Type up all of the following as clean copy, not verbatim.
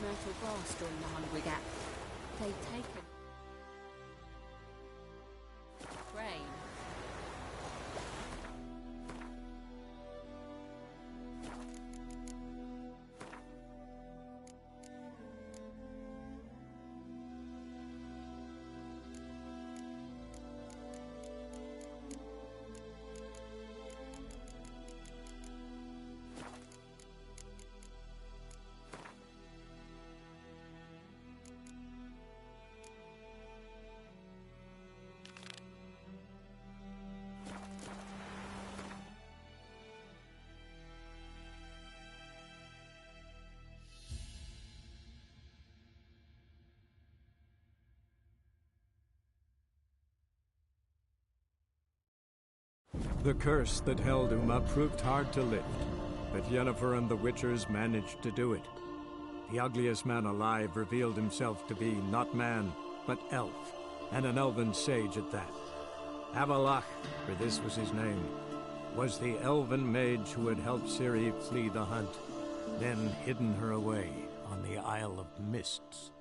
Myrtle Grass during the Hungry Gap. They'd taken grain. The curse that held Uma proved hard to lift, but Yennefer and the Witchers managed to do it. The ugliest man alive revealed himself to be not man, but elf, and an elven sage at that. Avalach, for this was his name, was the elven mage who had helped Ciri flee the hunt, then hidden her away on the Isle of Mists.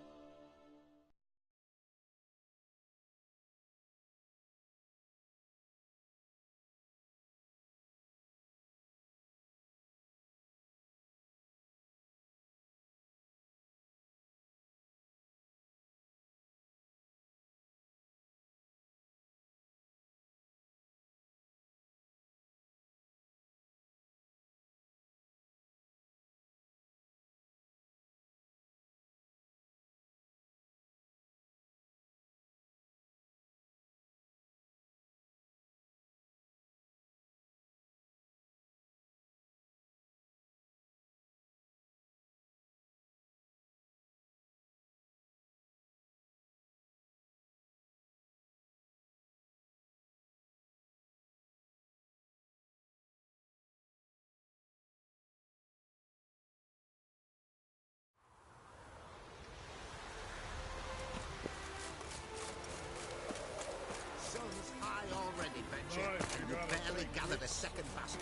You barely gathered a second basket.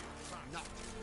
Not good.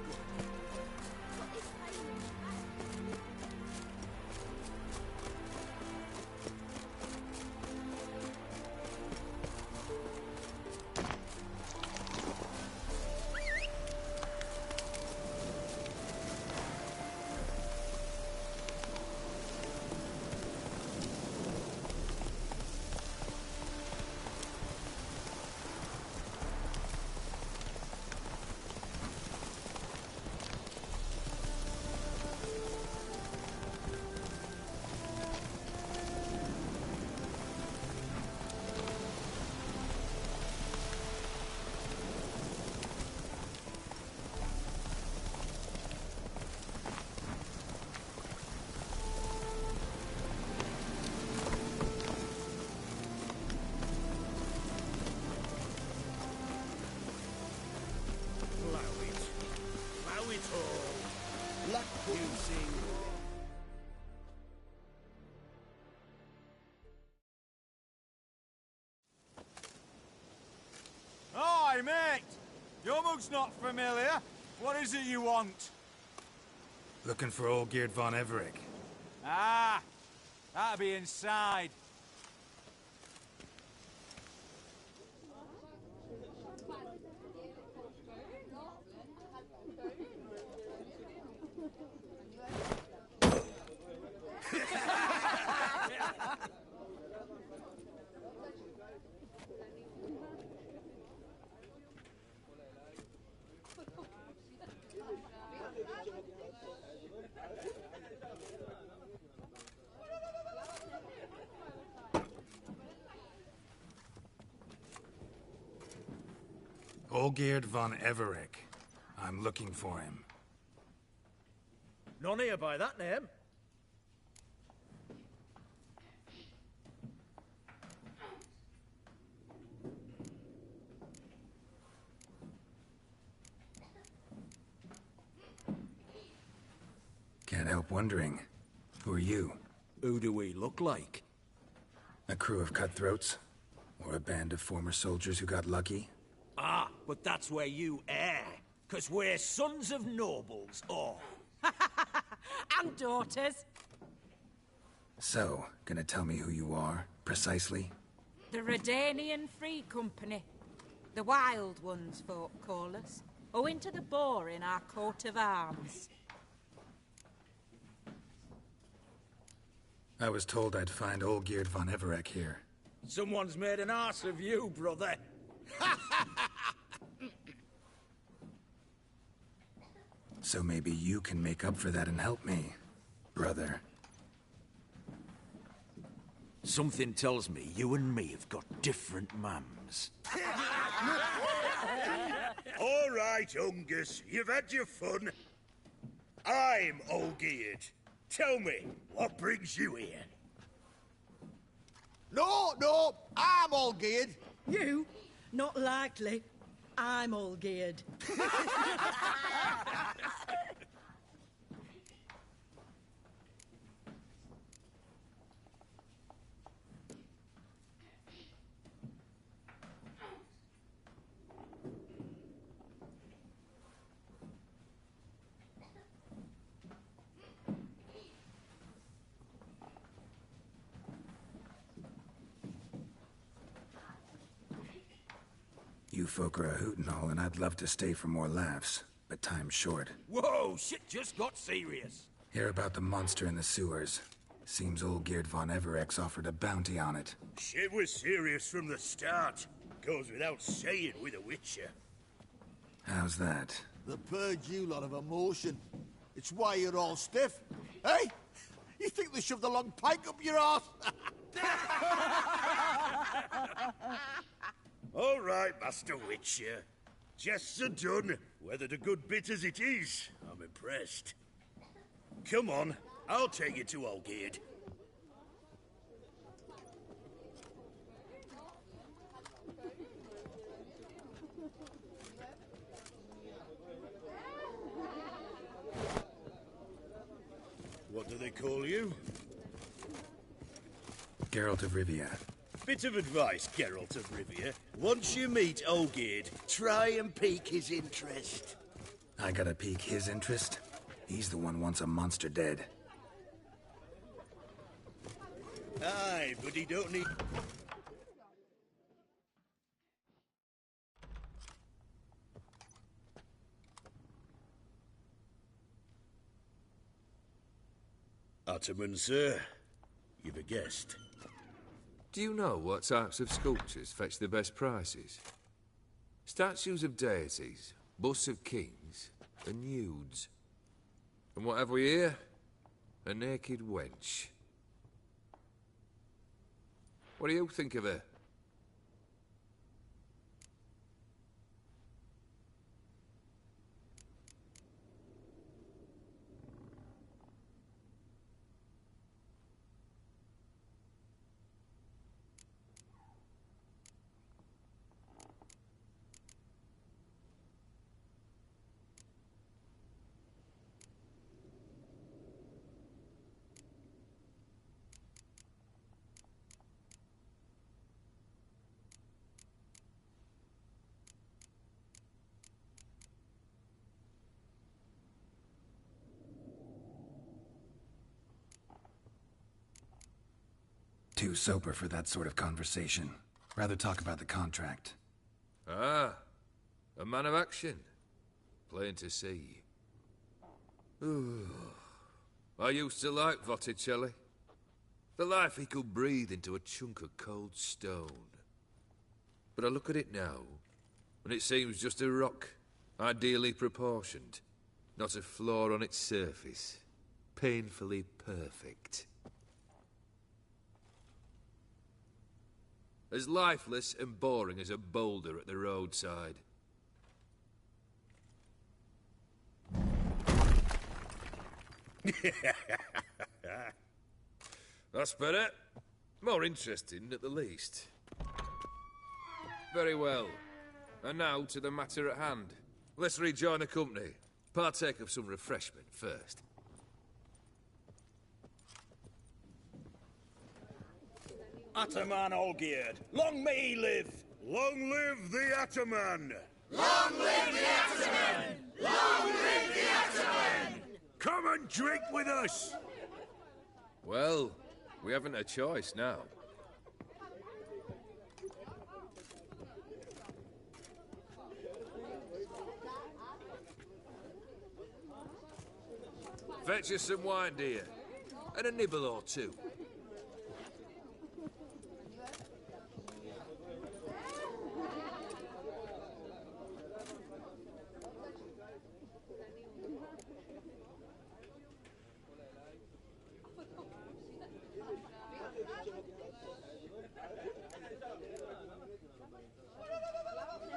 Hi, mate! Your mug's not familiar. What is it you want? Looking for Olgierd von Everec. Ah! That'll be inside. Olgierd von Everec. I'm looking for him. None here by that name. Can't help wondering. Who are you? Who do we look like? A crew of cutthroats? Or a band of former soldiers who got lucky? Ah, but that's where you err. 'Cause we're sons of nobles, all. And daughters. So, gonna tell me who you are, precisely? The Redanian Free Company. The Wild Ones, folk call us. Owing to the boar in our coat of arms. I was told I'd find Olgierd von Everec here. Someone's made an arse of you, brother. So maybe you can make up for that and help me, brother. Something tells me you and me have got different mums. All right, Ungus, you've had your fun. I'm Olgierd. Tell me, what brings you here? No, I'm all geared. You? Not likely. I'm all geared. You folk are a hoot and all, and I'd love to stay for more laughs, but time's short. Whoa, shit just got serious. Hear about the monster in the sewers. Seems Olgierd von Everec's offered a bounty on it. Shit was serious from the start. Goes without saying with a Witcher. How's that? The purge you lot of emotion. It's why you're all stiff. Hey? You think they shoved a long pike up your arse? All right, Master Witcher. Jests are done. Weathered a good bit as it is. I'm impressed. Come on, I'll take you to Olgierd. What do they call you? Geralt of Rivia. Bit of advice, Geralt of Rivia. Once you meet Olgierd, try and pique his interest. I gotta pique his interest? He's the one wants a monster dead. Aye, but he don't need... Ottoman, sir. You've a guest. Do you know what types of sculptures fetch the best prices? Statues of deities, busts of kings, and nudes. And what have we here? A naked wench. What do you think of her? Too sober for that sort of conversation. Rather talk about the contract. Ah, a man of action. Plain to see. Ooh. I used to like Botticelli. The life he could breathe into a chunk of cold stone. But I look at it now, and it seems just a rock, ideally proportioned. Not a flaw on its surface. Painfully perfect. As lifeless and boring as a boulder at the roadside. That's better. More interesting, at the least. Very well. And now to the matter at hand. Let's rejoin the company. Partake of some refreshment first. Ataman Olgierd, long may he live! Long live the Ataman! Long live the Ataman! Long live the Ataman! Come and drink with us! Well, We haven't a choice now. Fetch us some wine, dear. And a nibble or two.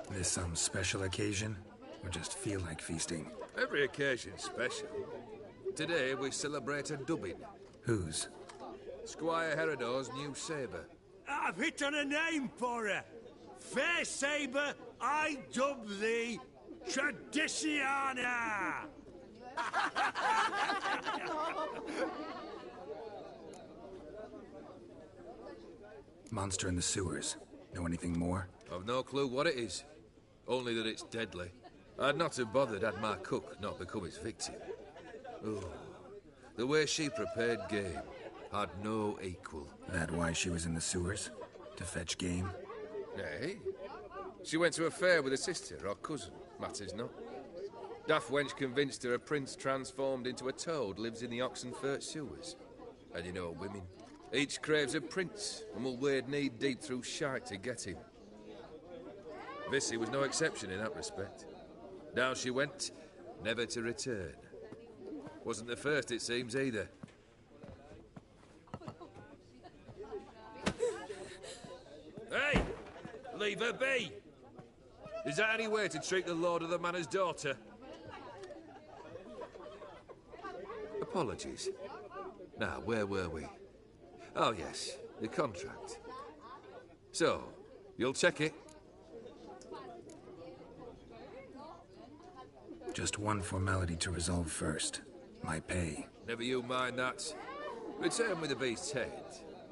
This some special occasion? Or just feel like feasting? Every occasion's special. Today we celebrate a dubbing. Whose? Squire Herodor's new sabre. I've hit on a name for her. Fair Sabre, I dub thee Tradiciana! Monster in the sewers. Know anything more? I've no clue what it is. Only that it's deadly. I'd not have bothered had my cook not become its victim. Oh, the way she prepared game had no equal. That why she was in the sewers? To fetch game? Nay. She went to a fair with a sister or cousin, matters not. Daft wench convinced her a prince transformed into a toad lives in the Oxenfurt sewers. And you know women. Each craves a prince and will wade knee-deep through shite to get him. Vissy was no exception in that respect. Down she went, never to return. Wasn't the first, it seems, either. Hey! Leave her be! Is that any way to treat the lord of the manor's daughter? Apologies. Now, where were we? Oh, yes, the contract. So, you'll check it? Just one formality to resolve first. My pay. Never you mind that. Return with the beast's head,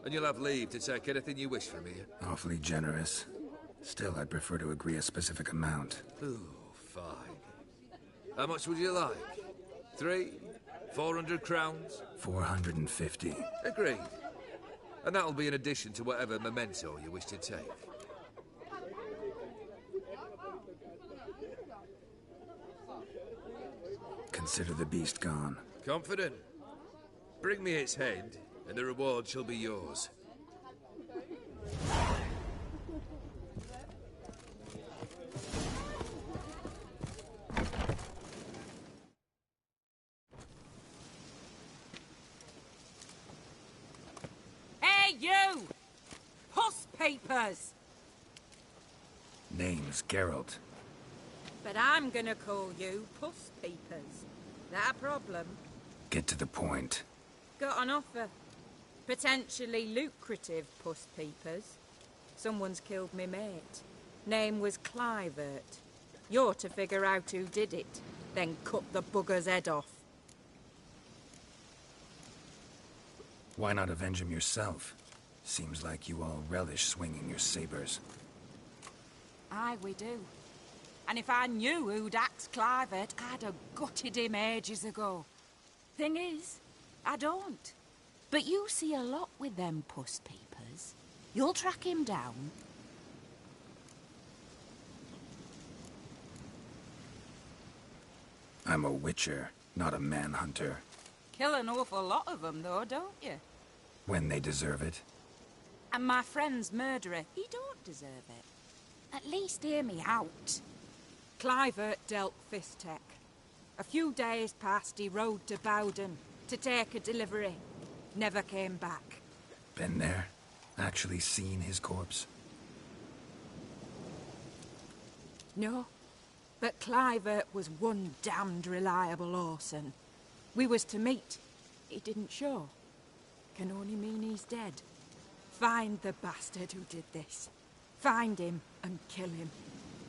and you'll have leave to take anything you wish from here. Awfully generous. Still, I'd prefer to agree a specific amount. Ooh, fine. How much would you like? 300, 400 crowns? 450. Agreed. And that'll be in addition to whatever memento you wish to take. Consider the beast gone. Confident? Bring me its head, and the reward shall be yours. Hey, you! Puss papers! Name's Geralt. But I'm gonna call you Puss Peepers. That a problem? Get to the point. Got an offer. Potentially lucrative Puss Peepers. Someone's killed me mate. Name was Clivert. You're to figure out who did it, then cut the bugger's head off. Why not avenge him yourself? Seems like you all relish swinging your sabers. Aye, we do. And if I knew who'd axed Clivert, I'd have gutted him ages ago. Thing is, I don't. But you see a lot with them Puss Peepers. You'll track him down. I'm a witcher, not a manhunter. Kill an awful lot of them, though, don't you? When they deserve it. And my friend's murderer, he don't deserve it. At least hear me out. Clivert dealt Fistek. A few days past, he rode to Bowden to take a delivery. Never came back. Been there? Actually seen his corpse? No. But Clivert was one damned reliable horseman. We was to meet. He didn't show. Can only mean he's dead. Find the bastard who did this. Find him and kill him.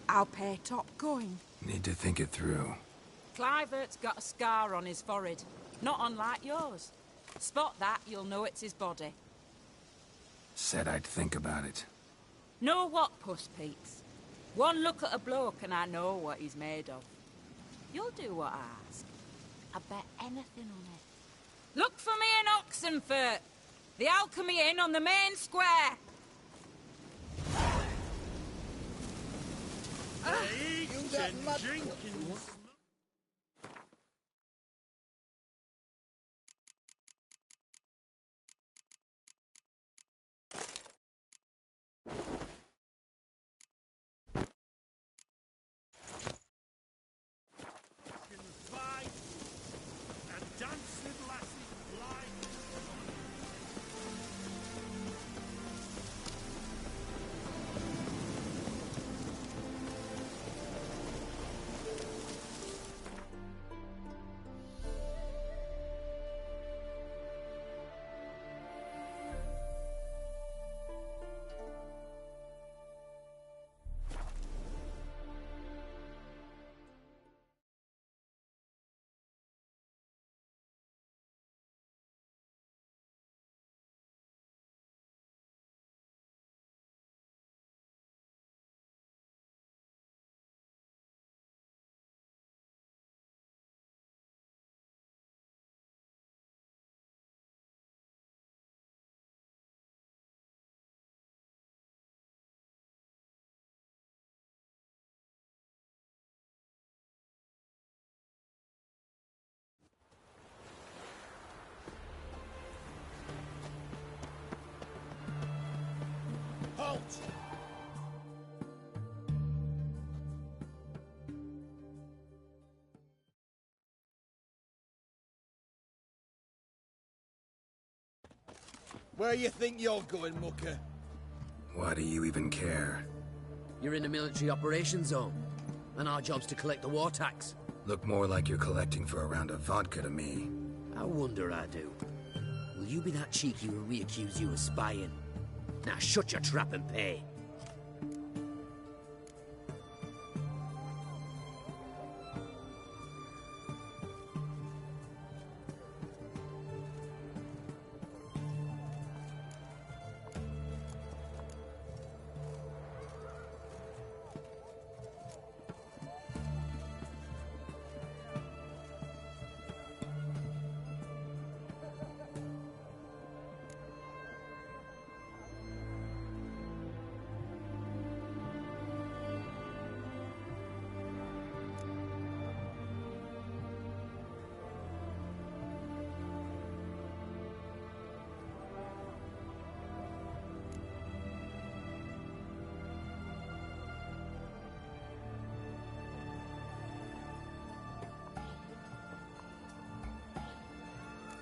I'll pay top going. Need to think it through. Clivert's got a scar on his forehead. Not unlike yours. Spot that, you'll know it's his body. Said I'd think about it. Know what, Puss Peeps? One look at a bloke and I know what he's made of. You'll do what I ask. I bet anything on it. Look for me in Oxenfurt. The Alchemy Inn on the main square. Halt! Where you think you're going, mucker? Why do you even care? You're in the military operations zone, and our job's to collect the war tax. Look more like you're collecting for a round of vodka to me. I wonder I do. Will you be that cheeky when we accuse you of spying? Now shut your trap and pay.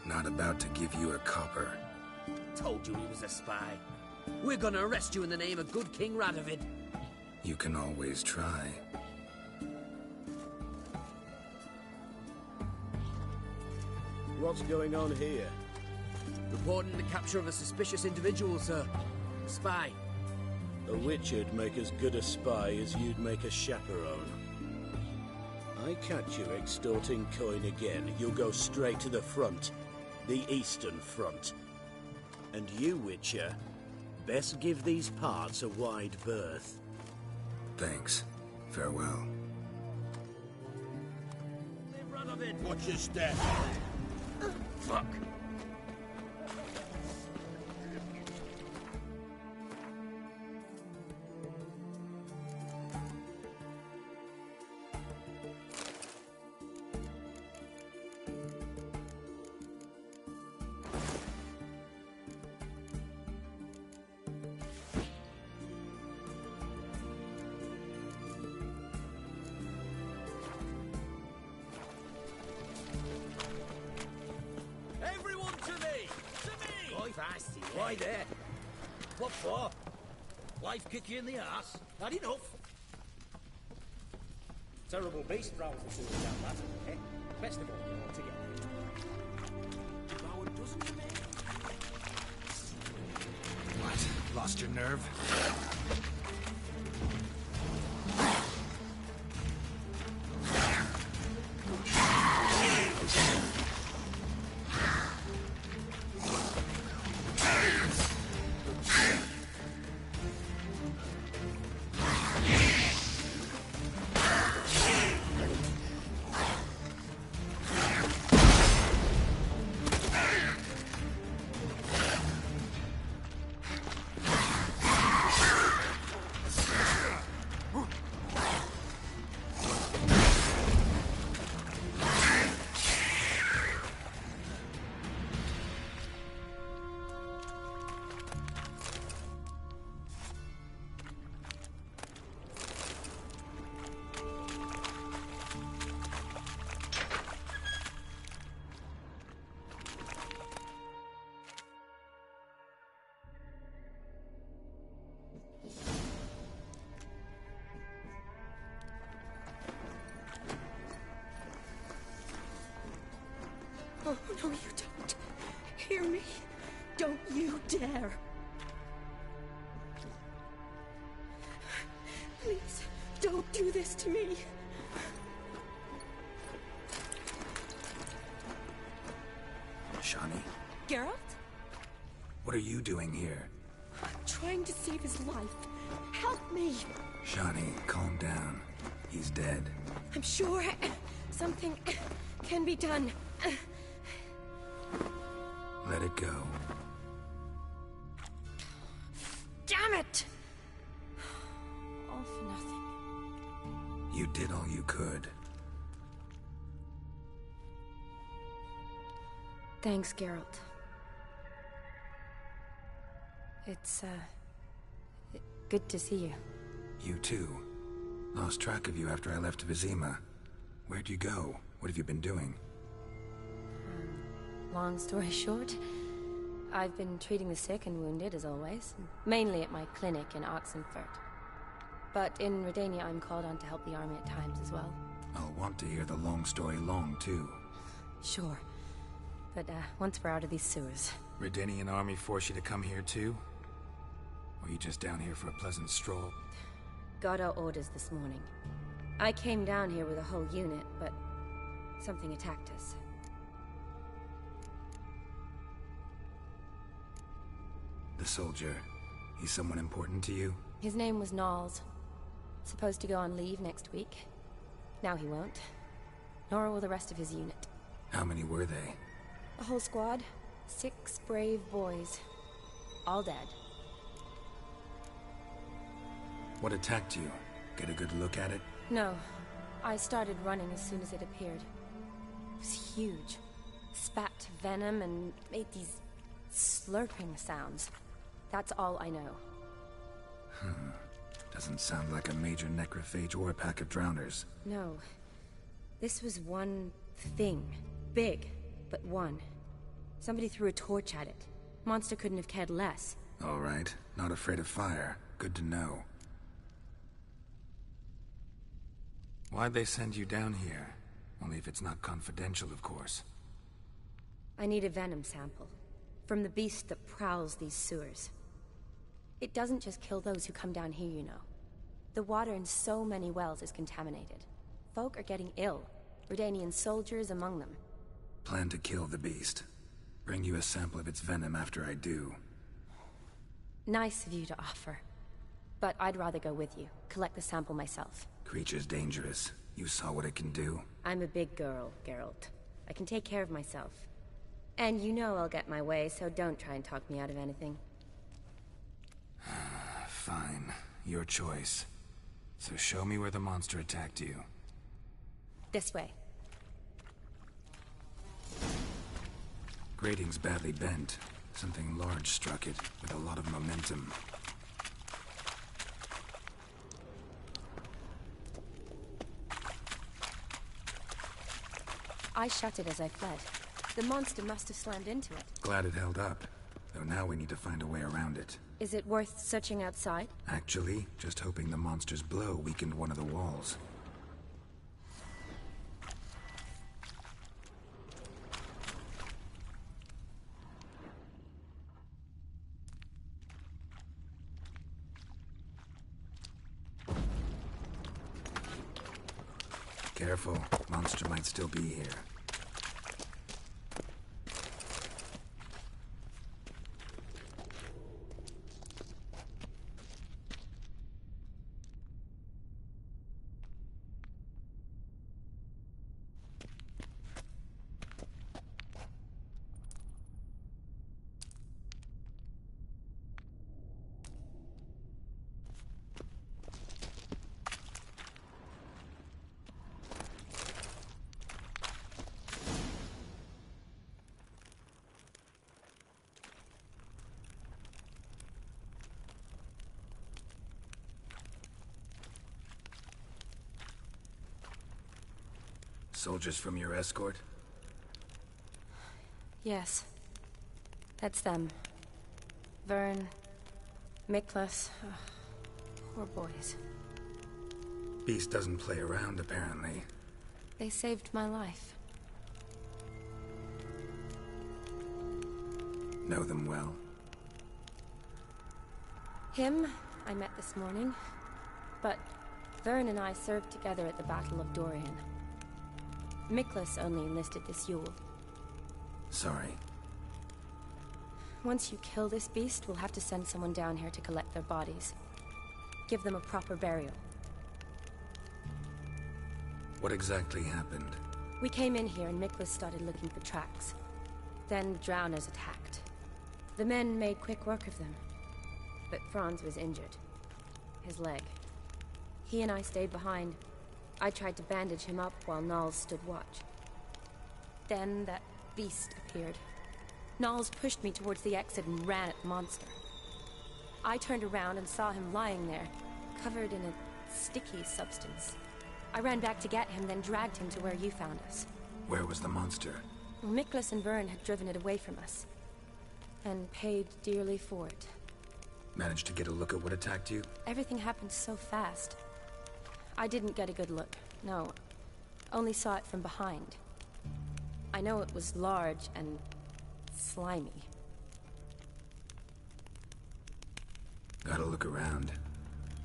Not about to give you a copper. Told you he was a spy. We're gonna arrest you in the name of good King Radovid. You can always try. What's going on here? Reporting the capture of a suspicious individual, sir. A spy. A Witcher'd make as good a spy as you'd make a chaperone. I catch you extorting coin again, you'll go straight to the front. The Eastern Front. And you, Witcher, best give these parts a wide berth. Thanks. Farewell. Watch your step. Fuck. Why there? What for? Life kick you in the ass? Had enough? Terrible beast prowls the sewer down that, eh? Best of all, you want to get devoured dozens of men. What? Lost your nerve? Don't you dare! Please, don't do this to me! Shani, Geralt? what are you doing here? I'm trying to save his life. Help me! Shani, calm down. He's dead. I'm sure something can be done. Let it go. Damn it! All for nothing. You did all you could. Thanks, Geralt. It's, good to see you. You too. Lost track of you after I left Vizima. Where'd you go? What have you been doing? Long story short, I've been treating the sick and wounded, as always. Mainly at my clinic in Oxenfurt. But in Redania, I'm called on to help the army at times as well. I'll want to hear the long story long, too. Sure. But, once we're out of these sewers. Redanian army force you to come here, too? Or are you just down here for a pleasant stroll? Got our orders this morning. I came down here with a whole unit, but something attacked us. The soldier. He's someone important to you? His name was Knowles. Supposed to go on leave next week. Now he won't. Nor will the rest of his unit. How many were they? A whole squad. 6 brave boys. All dead. What attacked you? Get a good look at it? No. I started running as soon as it appeared. It was huge. Spat venom and made these slurping sounds. That's all I know. Doesn't sound like a major necrophage or a pack of drowners. No. This was one thing. Big, but one. Somebody threw a torch at it. Monster couldn't have cared less. All right. Not afraid of fire. Good to know. Why'd they send you down here? Only if it's not confidential, of course. I need a venom sample. From the beast that prowls these sewers. It doesn't just kill those who come down here, you know. The water in so many wells is contaminated. Folk are getting ill. Redanian soldiers among them. Plan to kill the beast. Bring you a sample of its venom after I do. Nice of you to offer. But I'd rather go with you. Collect the sample myself. Creature's dangerous. You saw what it can do. I'm a big girl, Geralt. I can take care of myself. And you know I'll get my way, so don't try and talk me out of anything. Fine. Your choice. So show me where the monster attacked you. This way. Grating's badly bent. Something large struck it, with a lot of momentum. I shut it as I fled. The monster must have slammed into it. Glad it held up. Though now we need to find a way around it. Is it worth searching outside? Actually, just hoping the monster's blow weakened one of the walls. Careful, monster might still be here. Soldiers from your escort? Yes. That's them. Vern, Miklas. Poor boys. Beast doesn't play around, apparently. They saved my life. Know them well? Him, I met this morning. But Vern and I served together at the Battle of Dorian. Miklas only enlisted this Yule. Sorry. Once you kill this beast, we'll have to send someone down here to collect their bodies. Give them a proper burial. What exactly happened? We came in here and Miklas started looking for tracks. Then drowners attacked. The men made quick work of them. But Franz was injured. His leg. He and I stayed behind. I tried to bandage him up while Nals stood watch. Then that beast appeared. Nals pushed me towards the exit and ran at the monster. I turned around and saw him lying there, covered in a sticky substance. I ran back to get him, then dragged him to where you found us. Where was the monster? Well, Miklas and Vern had driven it away from us. And paid dearly for it. Managed to get a look at what attacked you? Everything happened so fast. I didn't get a good look, no. Only saw it from behind. I know it was large and slimy. Gotta look around.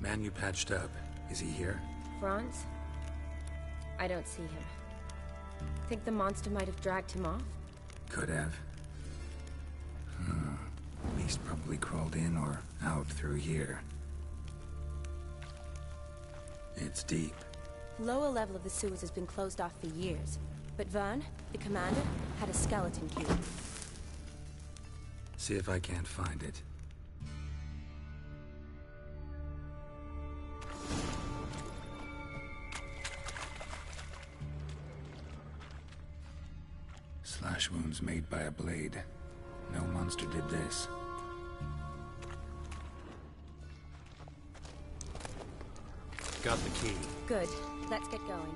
Man you patched up, is he here? Franz? I don't see him. Think the monster might have dragged him off? Could have. Beast probably crawled in or out through here. It's deep. Lower level of the sewers has been closed off for years. But Vern, the commander, had a skeleton key. See if I can't find it. Slash wounds made by a blade. No monster did this. Got the key. Good. Let's get going.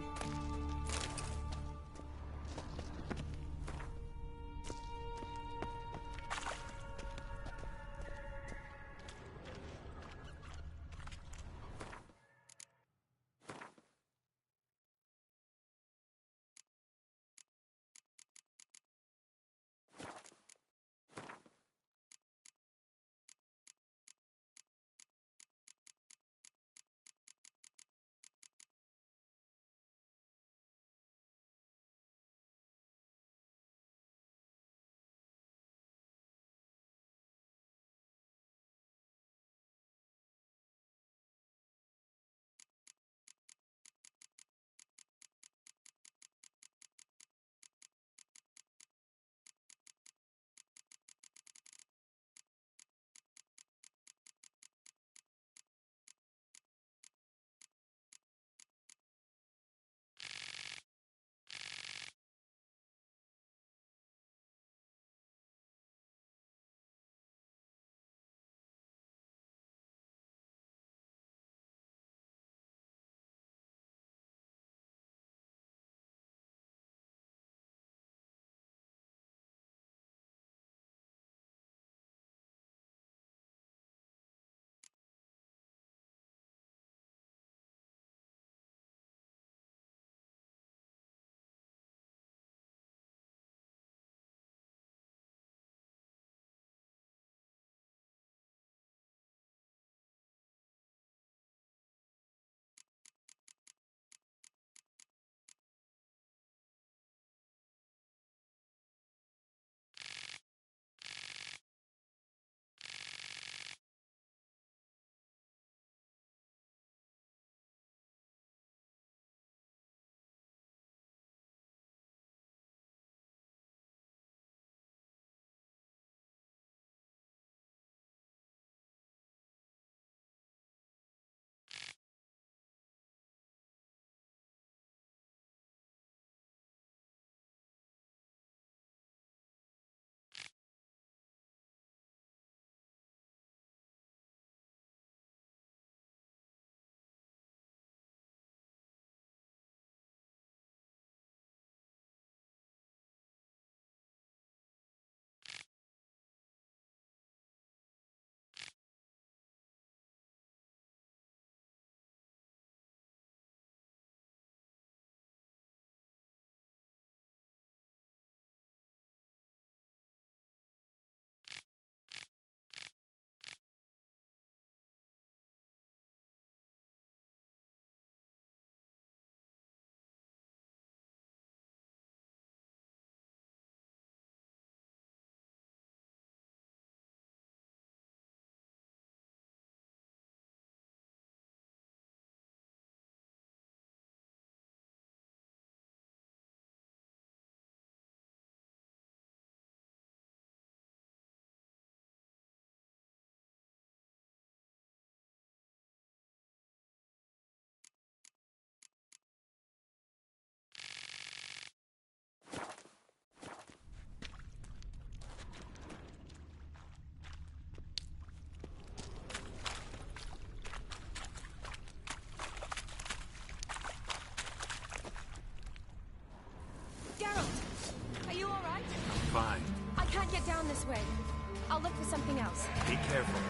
I'll look for something else. Be careful.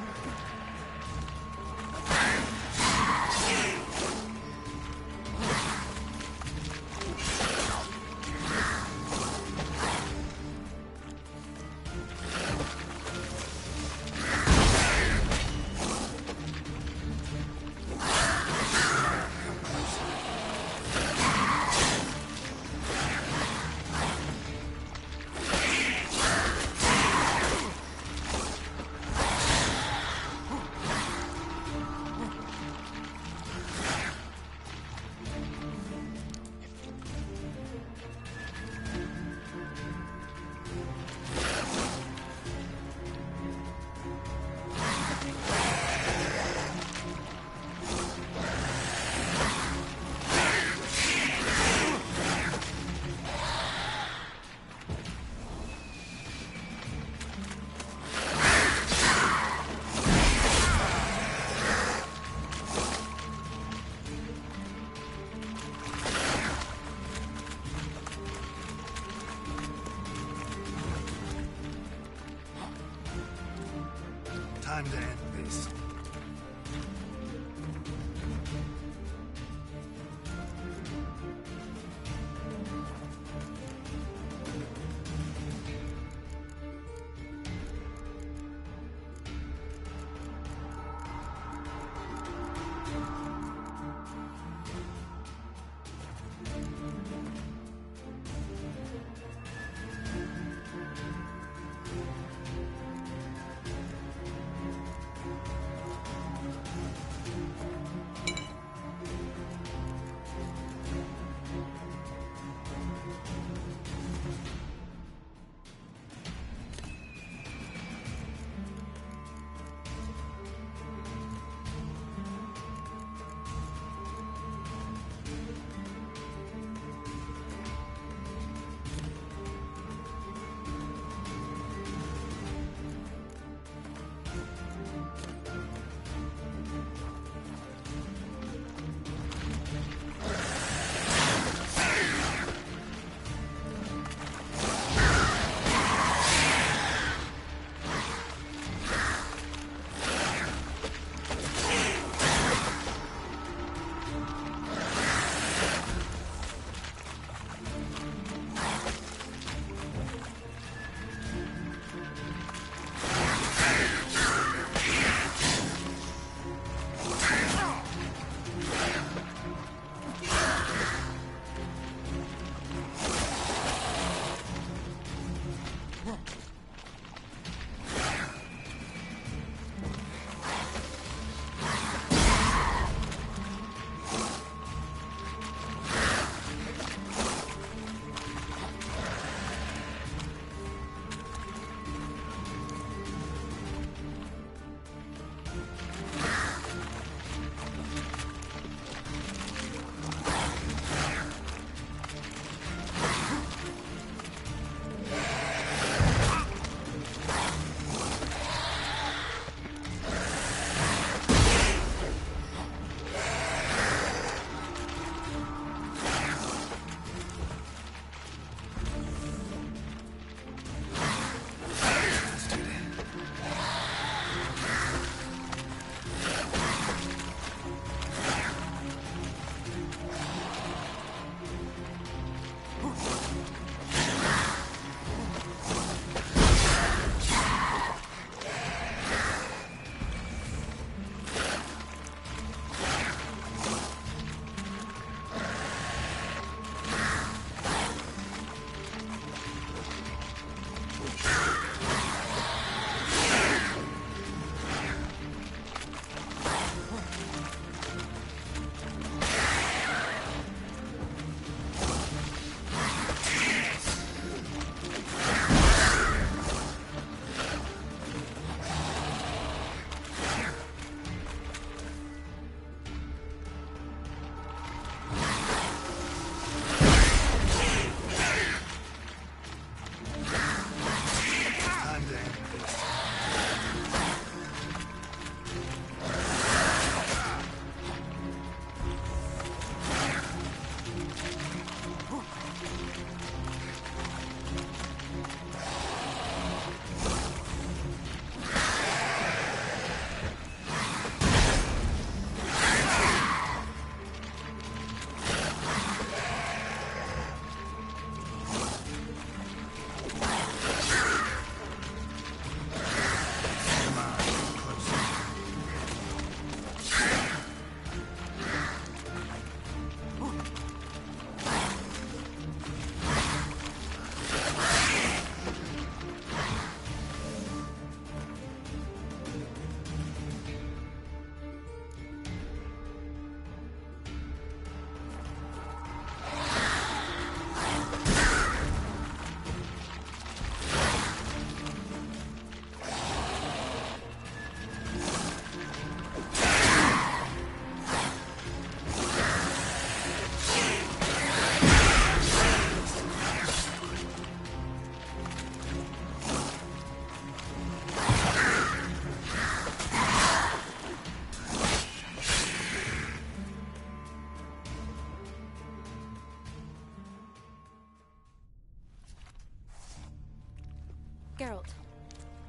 Time to end this.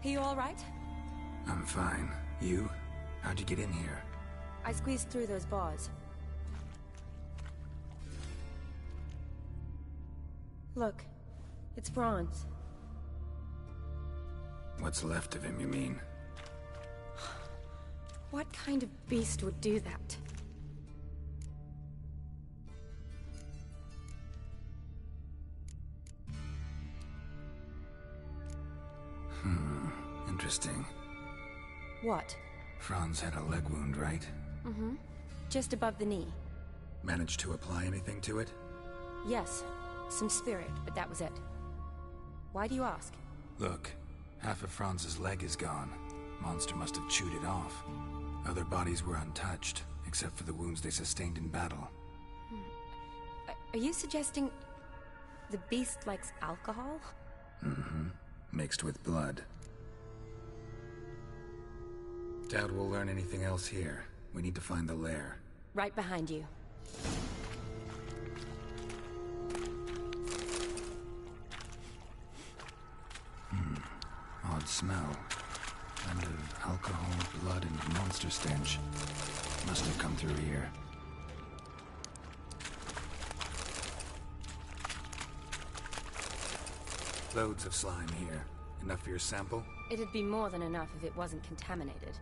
Are you all right? I'm fine. You? How'd you get in here? I squeezed through those bars. Look, it's bronze. What's left of him, you mean? What kind of beast would do that? Interesting. What? Franz had a leg wound, right? Mm-hmm. Just above the knee. Managed to apply anything to it? Yes. Some spirit, but that was it. Why do you ask? Look, half of Franz's leg is gone. Monster must have chewed it off. Other bodies were untouched, except for the wounds they sustained in battle. Are you suggesting the beast likes alcohol? Mm-hmm. Mixed with blood. Doubt we'll learn anything else here. We need to find the lair. Right behind you. Odd smell. Blend of alcohol, blood, and monster stench. Must have come through here. Loads of slime here. Enough for your sample? It'd be more than enough if it wasn't contaminated.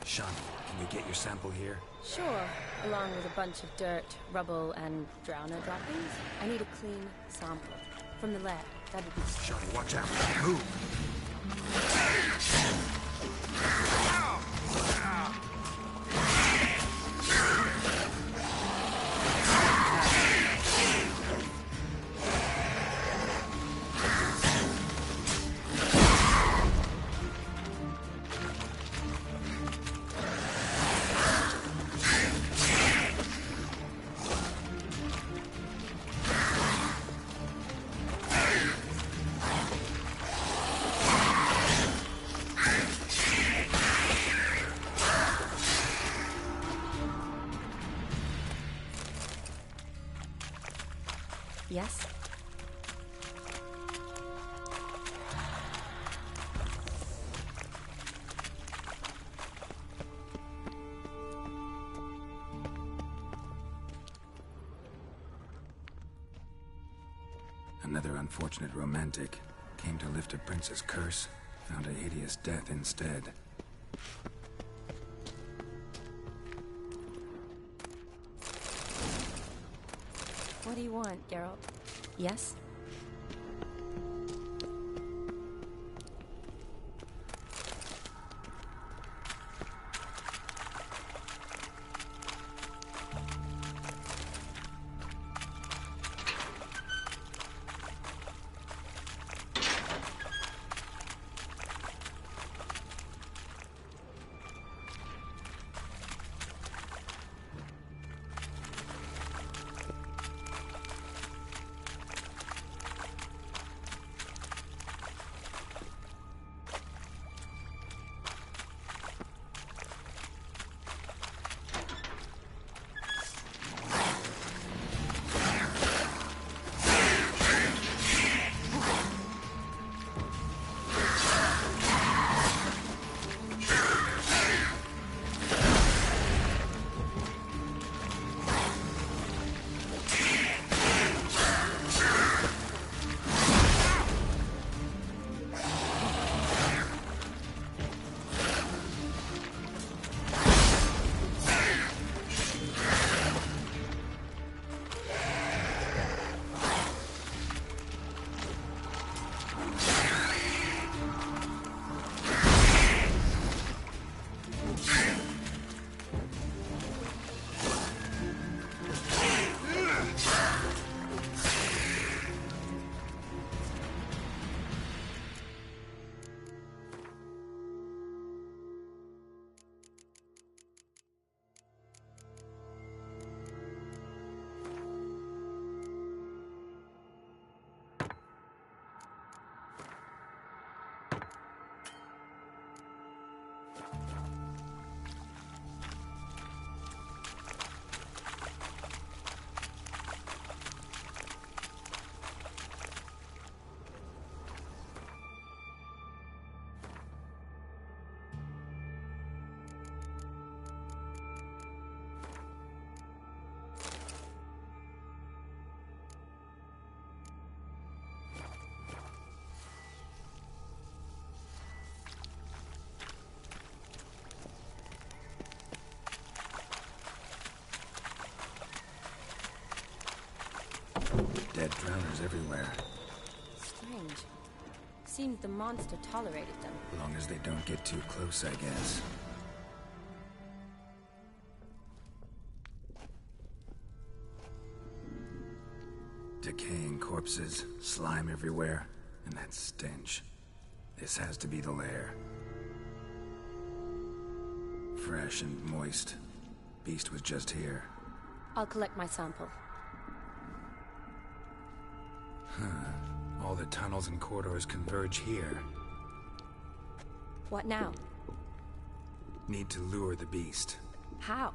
Shani, can we get your sample here? Sure, along with a bunch of dirt, rubble, and drowner droppings. I need a clean sample. From the lab, that'd be... Shani, watch out! Move! Yes? Another unfortunate romantic. Came to lift a prince's curse, found a hideous death instead. What do you want, Geralt? Yes? dead drowners everywhere. Strange. Seems the monster tolerated them. Long as they don't get too close, I guess. Decaying corpses, slime everywhere, and that stench. This has to be the lair. Fresh and moist. Beast was just here. I'll collect my sample. All the tunnels and corridors converge here. What now? Need to lure the beast. How?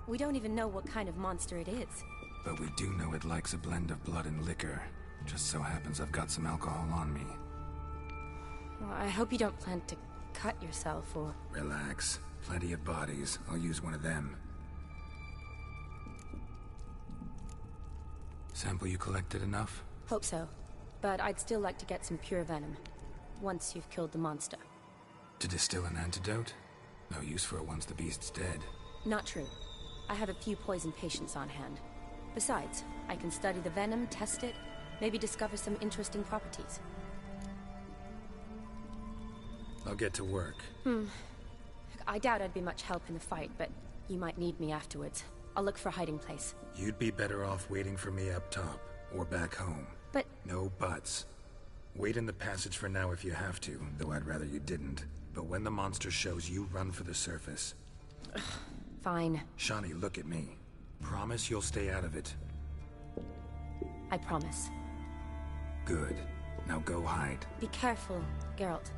We don't even know what kind of monster it is. But we do know it likes a blend of blood and liquor. Just so happens I've got some alcohol on me. Well, I hope you don't plan to cut yourself or... Relax. Plenty of bodies. I'll use one of them. Sample you collected enough? Hope so. But I'd still like to get some pure venom. Once you've killed the monster. To distill an antidote? No use for it once the beast's dead. Not true. I have a few poison patients on hand. Besides, I can study the venom, test it, maybe discover some interesting properties. I'll get to work. I doubt I'd be much help in the fight, but you might need me afterwards. I'll look for a hiding place. You'd be better off waiting for me up top, or back home. But... No buts. Wait in the passage for now if you have to, though I'd rather you didn't. But when the monster shows, you run for the surface. Fine. Shawnee, look at me. Promise you'll stay out of it. I promise. Good. Now go hide. Be careful, Geralt.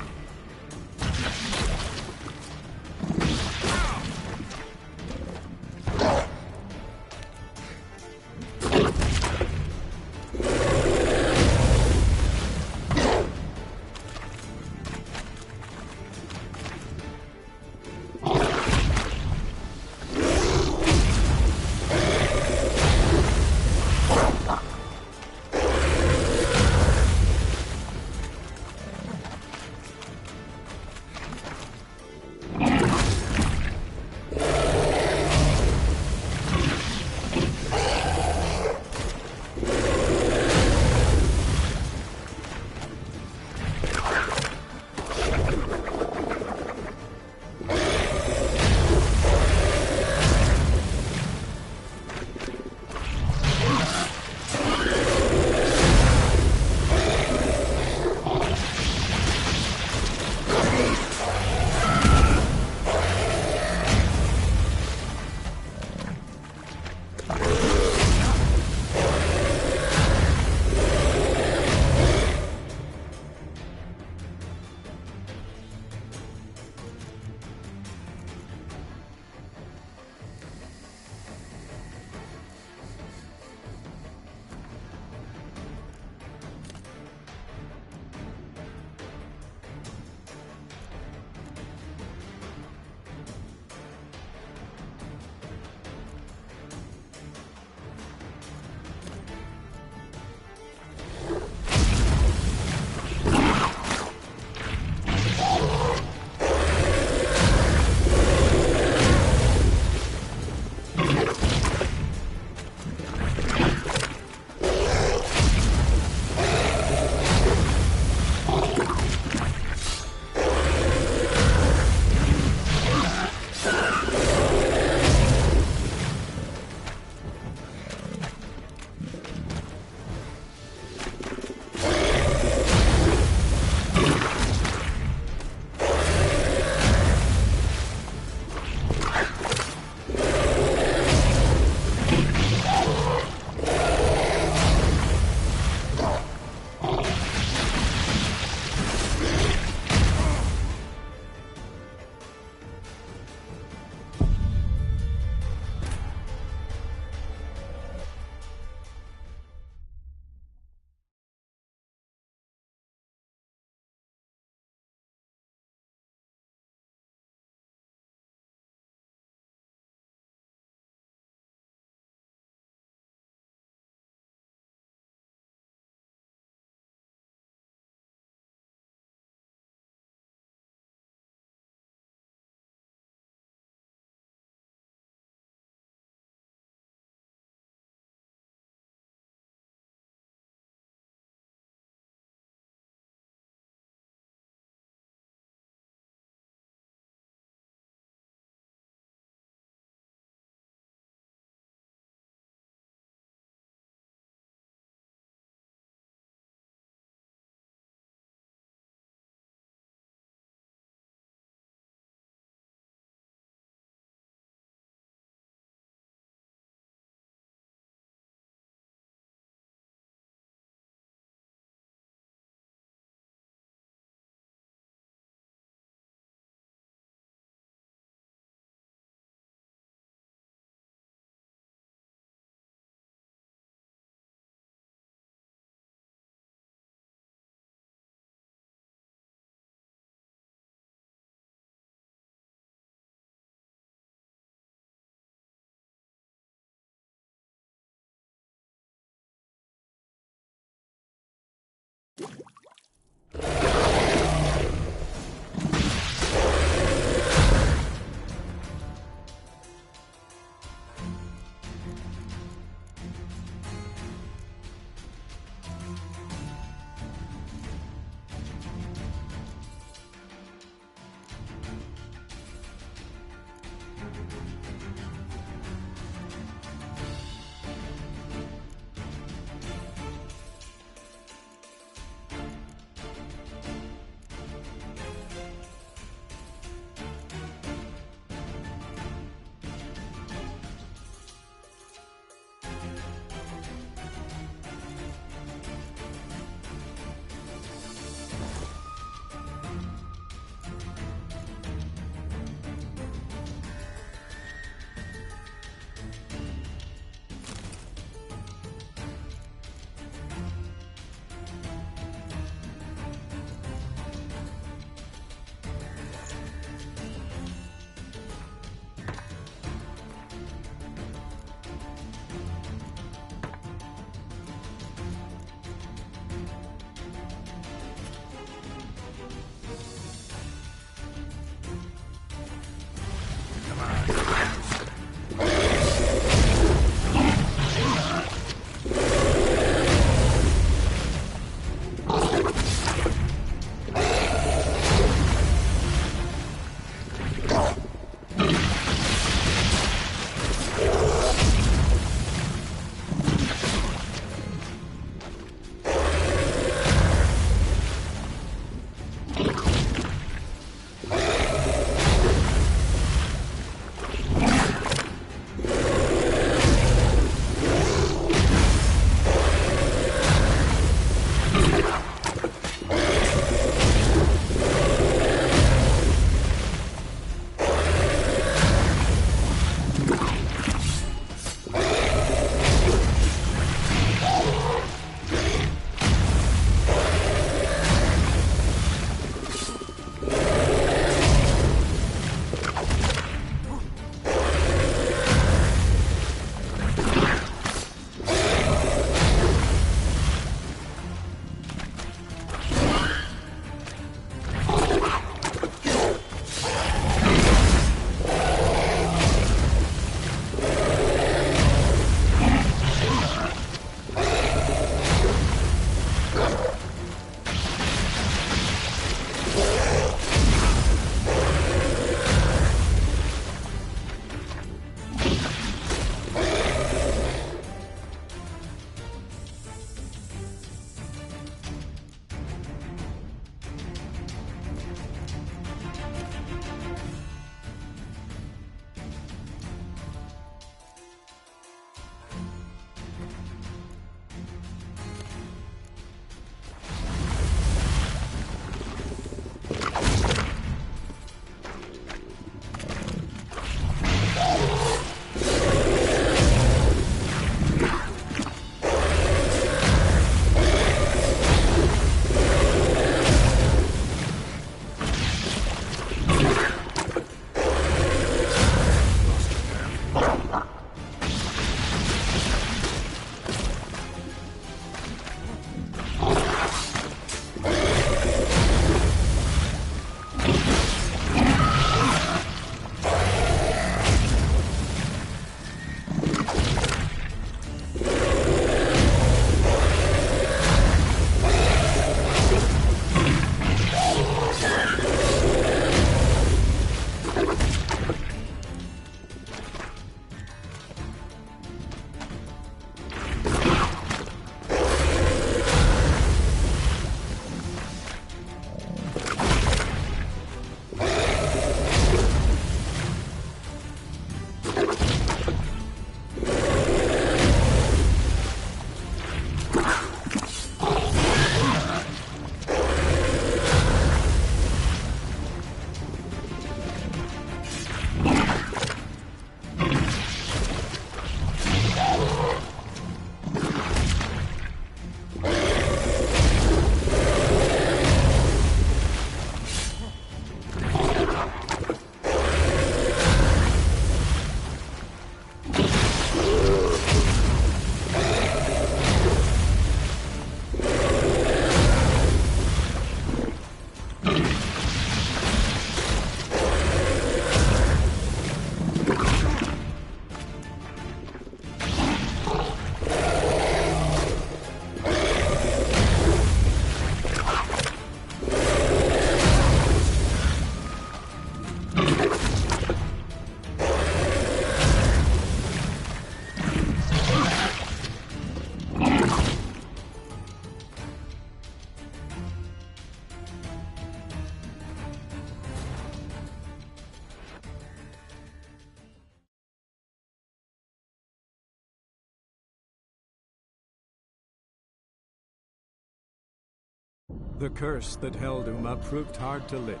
The curse that held Uma proved hard to lift,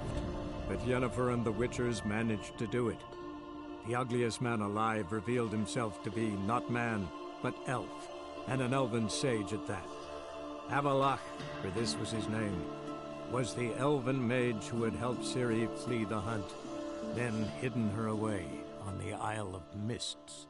but Yennefer and the Witchers managed to do it. The ugliest man alive revealed himself to be not man, but elf, and an elven sage at that. Avalach, for this was his name, was the elven mage who had helped Ciri flee the hunt, then hidden her away on the Isle of Mists.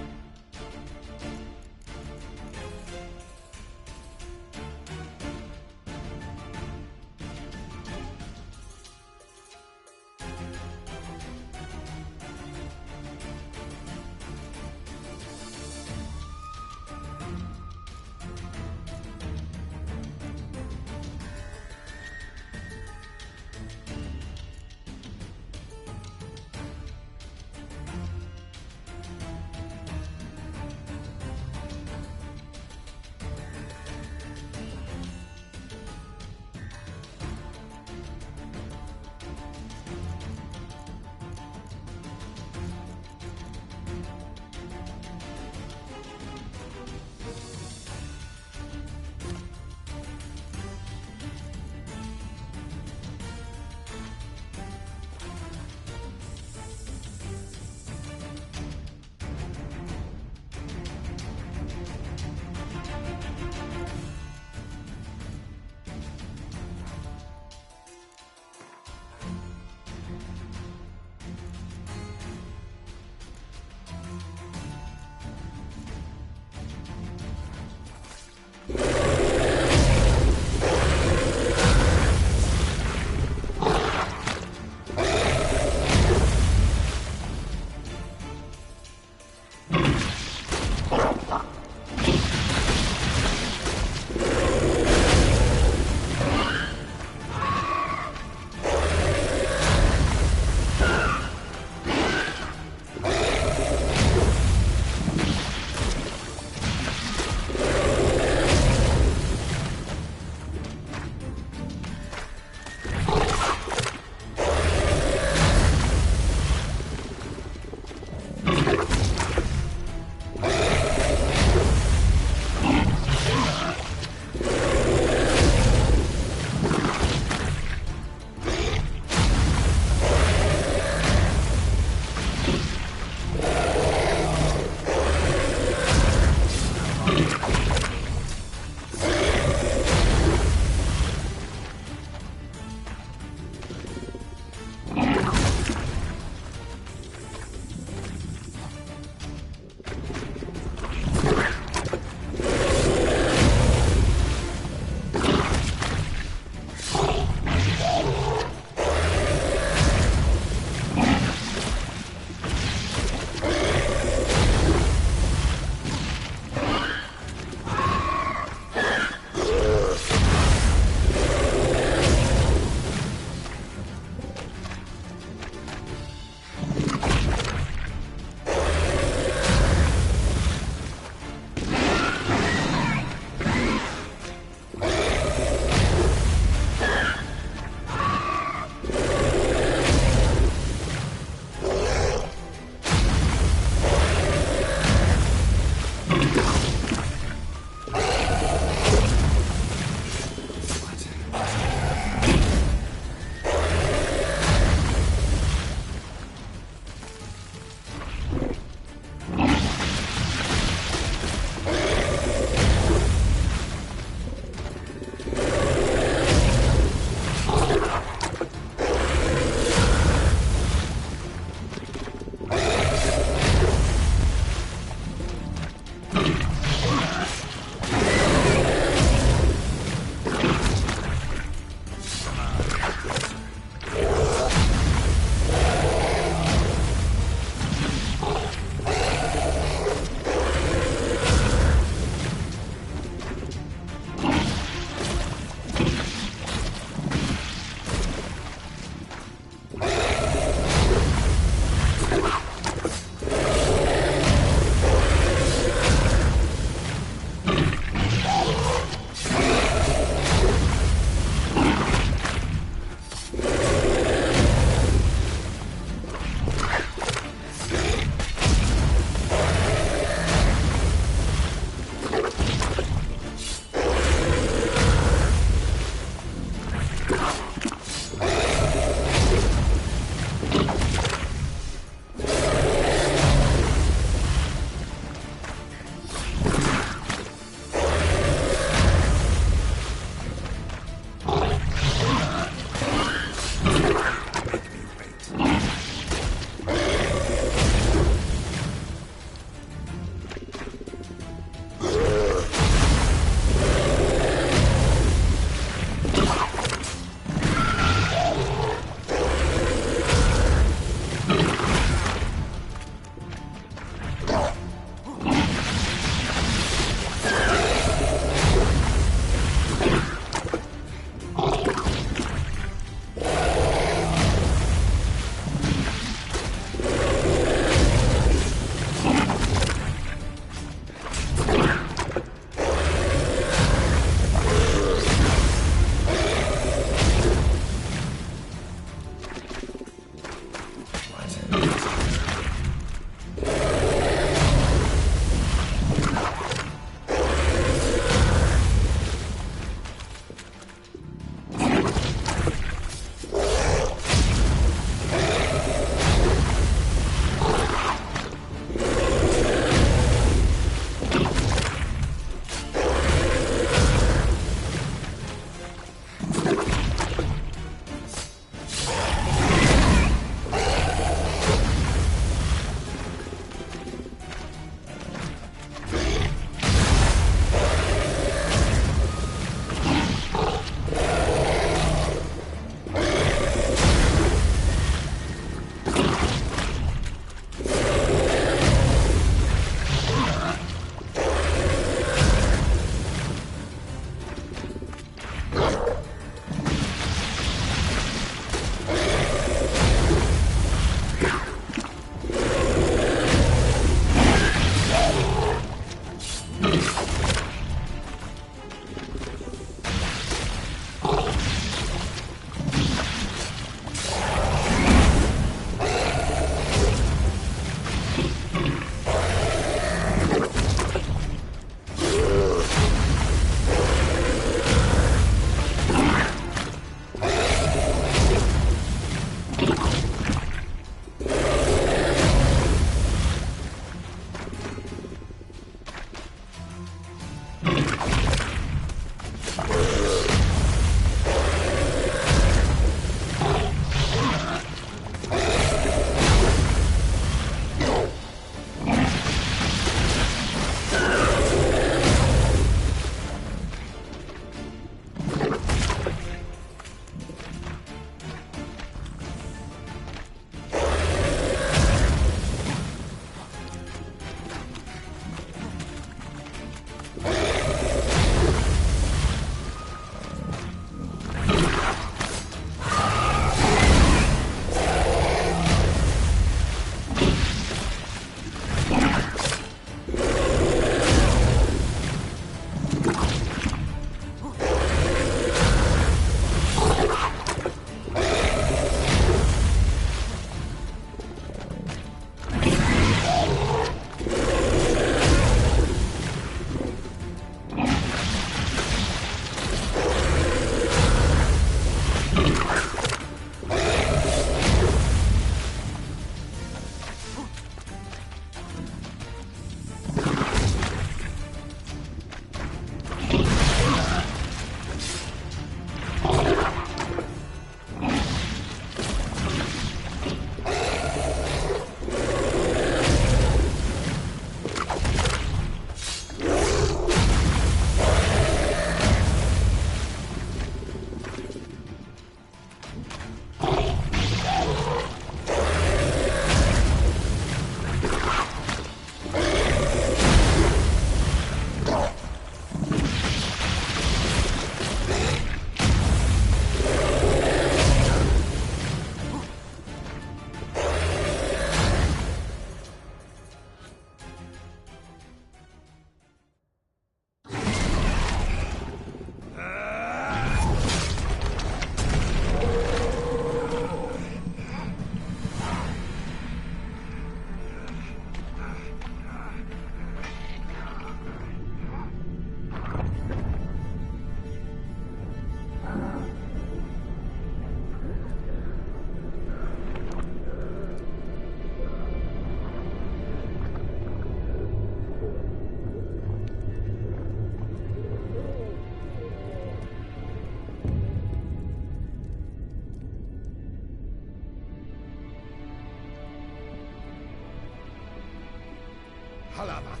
Halavath,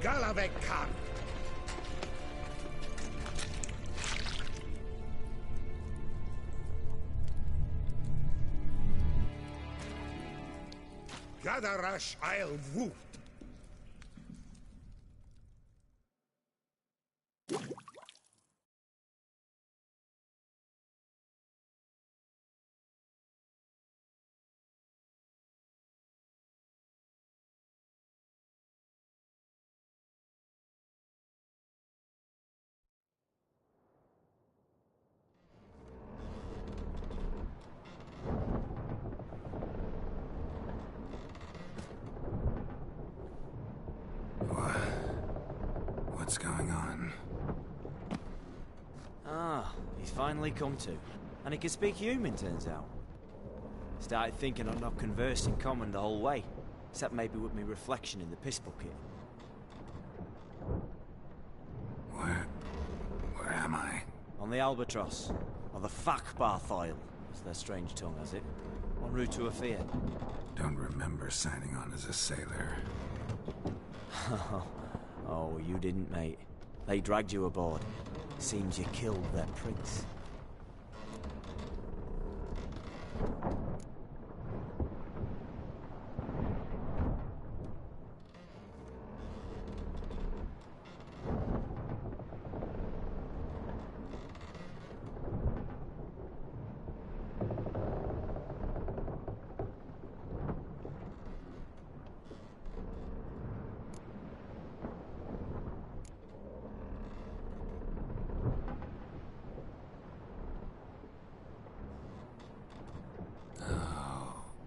Galavek Khan. Gadarash I'll Woot. What's going on? Ah, he's finally come to. And he can speak human, turns out. Started thinking I'd not conversed in common the whole way. Except maybe with me reflection in the piss bucket. Where am I? On the Albatross. Or the Fakbarthoil, as their strange tongue has it. En route to Afir. Don't remember signing on as a sailor. Oh, you didn't, mate. They dragged you aboard. Seems you killed their prince.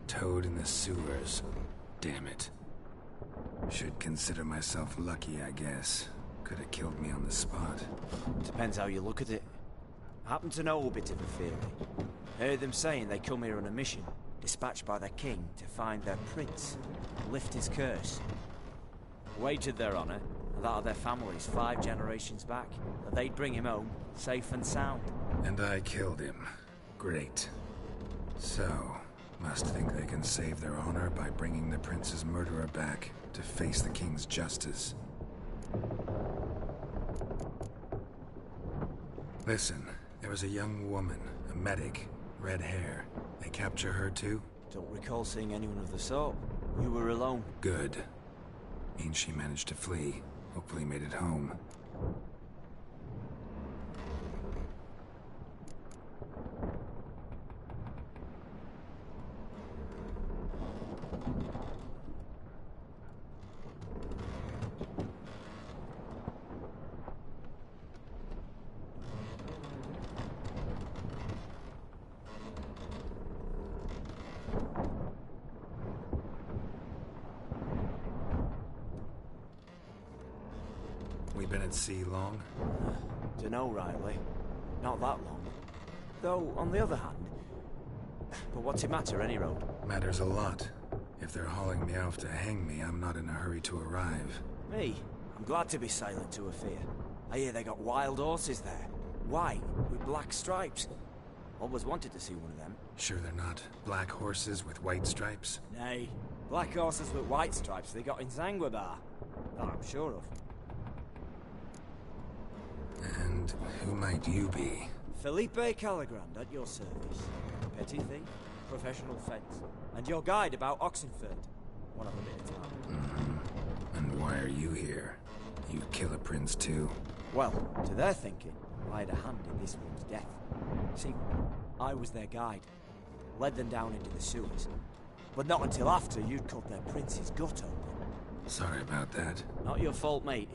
Toad in the sewers. Damn it. Should consider myself lucky, I guess. Could have killed me on the spot. Depends how you look at it. I happen to know a bit of a theory. Heard them saying they come here on a mission, dispatched by their king to find their prince, lift his curse. Wagered their honor, and that of their families 5 generations back, that they'd bring him home, safe and sound. And I killed him. Great. So, must think they can save their honor by bringing the prince's murderer back to face the king's justice. Listen, there was a young woman, a medic, red hair. They capture her too? Don't recall seeing anyone of the sort. You were alone. Good. Means she managed to flee. Hopefully made it home. We been at sea long? Dunno rightly. Not that long. Though, on the other hand... But what's it matter, any road? Matters a lot. If they're hauling me off to hang me, I'm not in a hurry to arrive. Me? I'm glad to be sailing to Afir. I hear they got wild horses there. White, with black stripes. Always wanted to see one of them. Sure they're not black horses with white stripes? Nay, black horses with white stripes they got in Zanguebar. That I'm sure of. And who might you be? Felipe Calagrand, at your service. Petty thief, professional fence, and your guide about Oxenford. One of a bit of time. And why are you here? You kill a prince too? Well, to their thinking, I had a hand in this one's death. See, I was their guide. Led them down into the sewers. But not until after you'd cut their prince's gut open. Sorry about that. Not your fault, mate.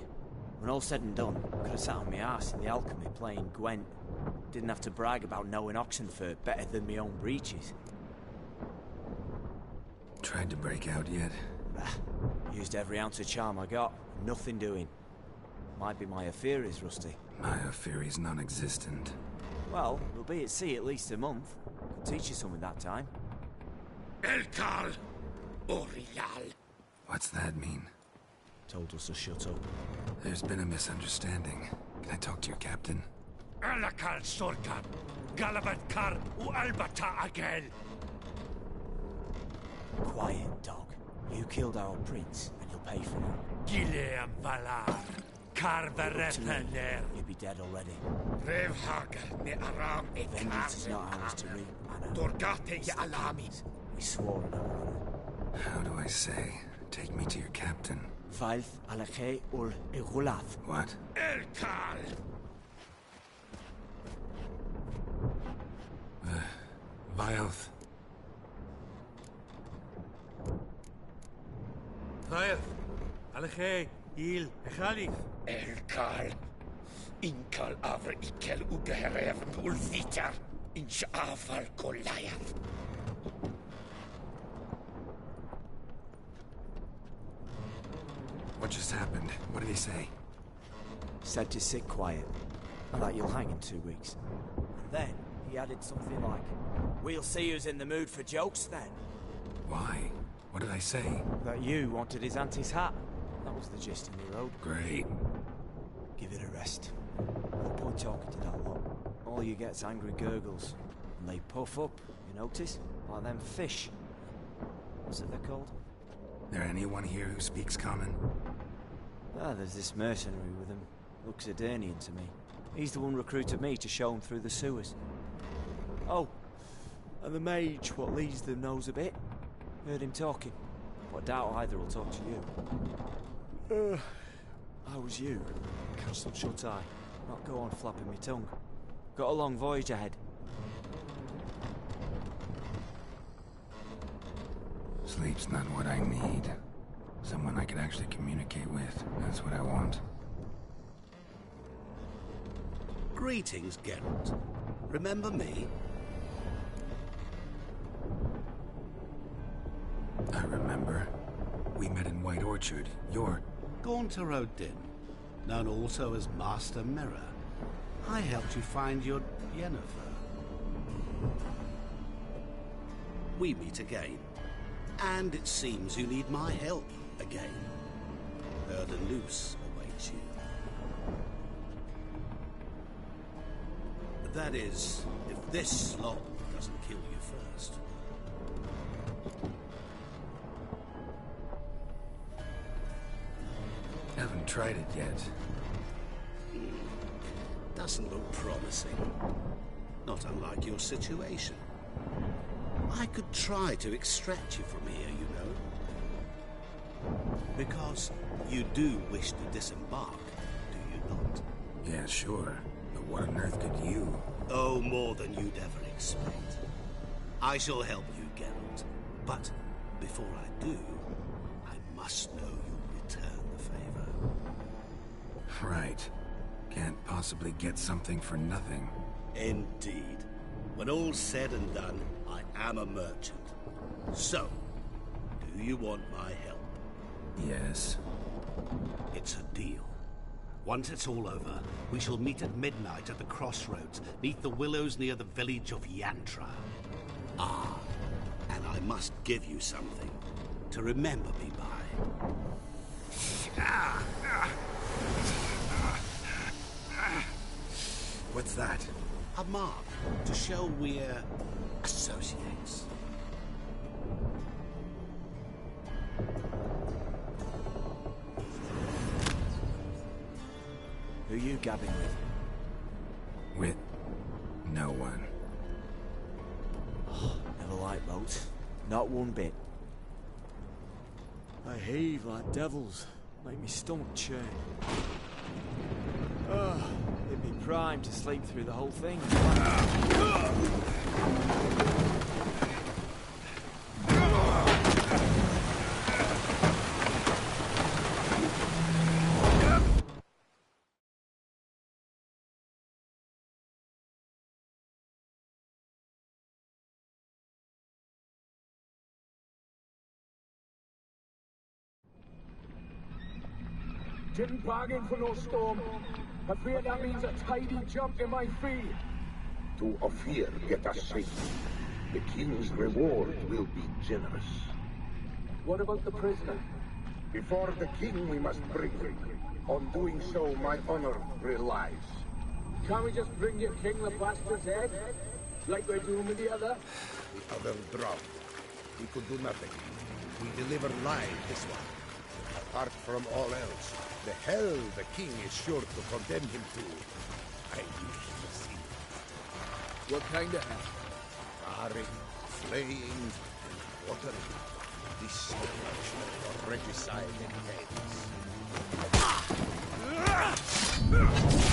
When all said and done, I could have sat on my arse in the alchemy playing Gwent. Didn't have to brag about knowing Oxenford better than my own breeches. Tried to break out yet? Used every ounce of charm I got. Nothing doing. Might be my affair is rusty. My affair is non-existent. Well, we'll be at sea at least a month. Could teach you something that time. Elkal Orial. What's that mean? Told us to shut up. There's been a misunderstanding. Can I talk to your captain? Alakal Sorkan, Galabat Kar U Albata Agel. Quiet, dog. You killed our prince, and you'll pay for it. Gileam Valar, Carverepener. You'd be dead already. Revhag ne aram e Vengeance is not ours to reap, Anna. Dorgate ya alamis. We swore an honor. How do I say? Take me to your captain. Vailth Alche ul Igulath. What? Elkal! Vilth. Vilth. Alche. Il. Echalif. Elkal. Inkal avre ikel ugeherev ulvitar. Inch afal Goliath. What just happened? What did he say? Said to sit quiet, and that you'll hang in 2 weeks. And then he added something like, "We'll see who's in the mood for jokes then." Why? What did I say? That you wanted his auntie's hat. That was the gist in the road. Great. Give it a rest. No point talking to that lot. All you get's angry gurgles. And they puff up, you notice? Like them fish. What's it they're called? There anyone here who speaks common? Ah, there's this mercenary with him. Looks Edirnian to me. He's the one recruited me to show him through the sewers. Oh, and the mage what leads them knows a bit. Heard him talking, but I doubt either will talk to you. How was you? Cancelled shut eye. Not go on flapping me tongue. Got a long voyage ahead. Sleep's not what I need. Someone I could actually communicate with. That's what I want. Greetings, Geralt. Remember me? I remember. We met in White Orchard. You're... Gaunter Odin, known also as Master Mirror. I helped you find your Yennefer. We meet again. And it seems you need my help again. Erden Loose awaits you. That is, if this slog doesn't kill you first. Haven't tried it yet. Doesn't look promising. Not unlike your situation. I could try to extract you from here, you know. Because you do wish to disembark, do you not? Yeah, sure. But what on earth could you? Oh, more than you'd ever expect. I shall help you, Geralt. But before I do, I must know you'll return the favor. Right. Can't possibly get something for nothing. Indeed. When all's said and done, I am a merchant. So, do you want my help? Yes. It's a deal. Once it's all over, we shall meet at midnight at the crossroads, neath the willows near the village of Yantra. Ah, and I must give you something to remember me by. What's that? A mark to show we're associates. Who you gabbing with? With no one. Oh, never liked boats. Not one bit. I heave like devils. Make me stomach churn. It'd be prime to sleep through the whole thing. Didn't bargain for no storm. I fear that means a tidy jump in my fee. To Ophir get us safe. The king's reward will be generous. What about the prisoner? Before the king we must bring him. On doing so, my honor relies. Can't we just bring your king the bastard's head? Like we're doing with the other? The other dropped. We could do nothing. We deliver live this one. Apart from all else, the hell the king is sure to condemn him to. I wish to see. What kind of hell? Barring, flaying, and watering. Destruction for regicide and tales.